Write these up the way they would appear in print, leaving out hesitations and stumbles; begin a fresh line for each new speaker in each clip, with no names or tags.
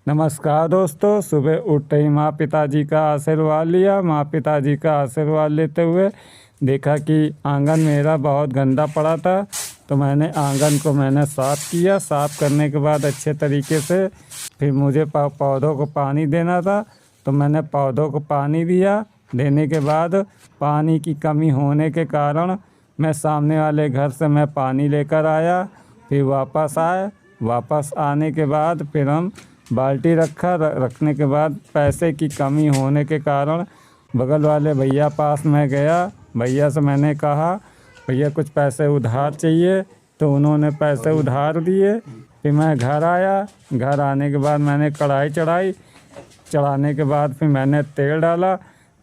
नमस्कार दोस्तों। सुबह उठते ही माँ पिताजी का आशीर्वाद लिया। माँ पिताजी का आशीर्वाद लेते हुए देखा कि आंगन मेरा बहुत गंदा पड़ा था, तो मैंने आंगन को साफ़ किया। साफ़ करने के बाद अच्छे तरीके से फिर मुझे पौधों को पानी देना था, तो मैंने पौधों को पानी दिया। देने के बाद पानी की कमी होने के कारण मैं सामने वाले घर से मैं पानी लेकर आया। फिर वापस आने के बाद फिर हम बाल्टी रखने के बाद पैसे की कमी होने के कारण बगल वाले भैया पास मैं गया। भैया से मैंने कहा भैया कुछ पैसे उधार चाहिए, तो उन्होंने पैसे उधार दिए। फिर मैं घर आया। घर आने के बाद मैंने कढ़ाई चढ़ाने के बाद फिर मैंने तेल डाला।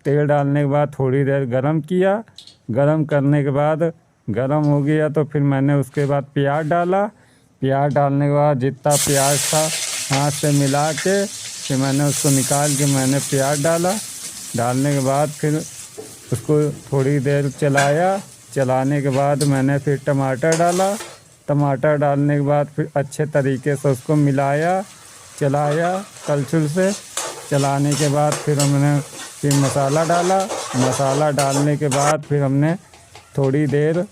तेल डालने के बाद थोड़ी देर गरम किया। गरम करने के बाद गरम हो गया तो फिर मैंने उसके बाद प्याज डाला। प्याज डालने के बाद जितना प्याज था हाथ से मिला के फिर मैंने उसको निकाल के मैंने प्याज डाला। डालने के बाद फिर उसको थोड़ी देर चलाया। चलाने के बाद मैंने फिर टमाटर डाला। टमाटर डालने के बाद फिर अच्छे तरीके से उसको मिलाया, चलाया कलछुल से। चलाने के बाद फिर हमने फिर मसाला डाला। मसाला डालने के बाद फिर हमने थोड़ी देर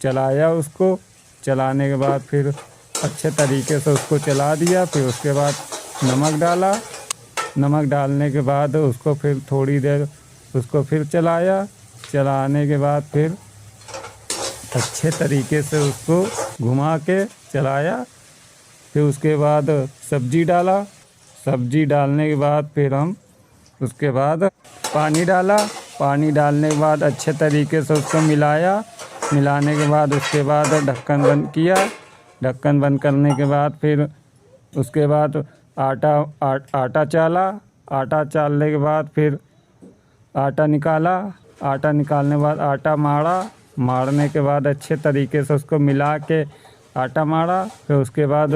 चलाया उसको। चलाने के बाद फिर अच्छे तरीके से उसको चला दिया। फिर उसके बाद नमक डाला। नमक डालने के बाद उसको फिर थोड़ी देर उसको फिर चलाया। चलाने के बाद फिर अच्छे तरीके से उसको घुमा के चलाया। फिर उसके बाद सब्ज़ी डाला। सब्ज़ी डालने के बाद फिर हम उसके बाद पानी डाला। पानी डालने के बाद अच्छे तरीके से उसको मिलाया। मिलाने के बाद उसके बाद ढक्कन बंद किया। ढक्कन बंद करने के बाद फिर उसके बाद आटा चाला। आटा चालने के बाद फिर आटा निकाला। आटा निकालने के बाद आटा मारा। मारने के बाद अच्छे तरीके से उसको मिला के आटा मारा। फिर उसके बाद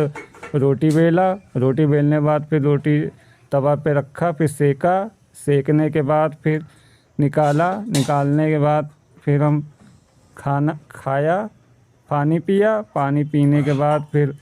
रोटी बेला। रोटी बेलने के बाद फिर रोटी तवा पे रखा, फिर सेका। सेकने के बाद फिर निकाला। निकालने के बाद फिर हम खाना खाया, पानी पिया। पानी पीने के बाद फिर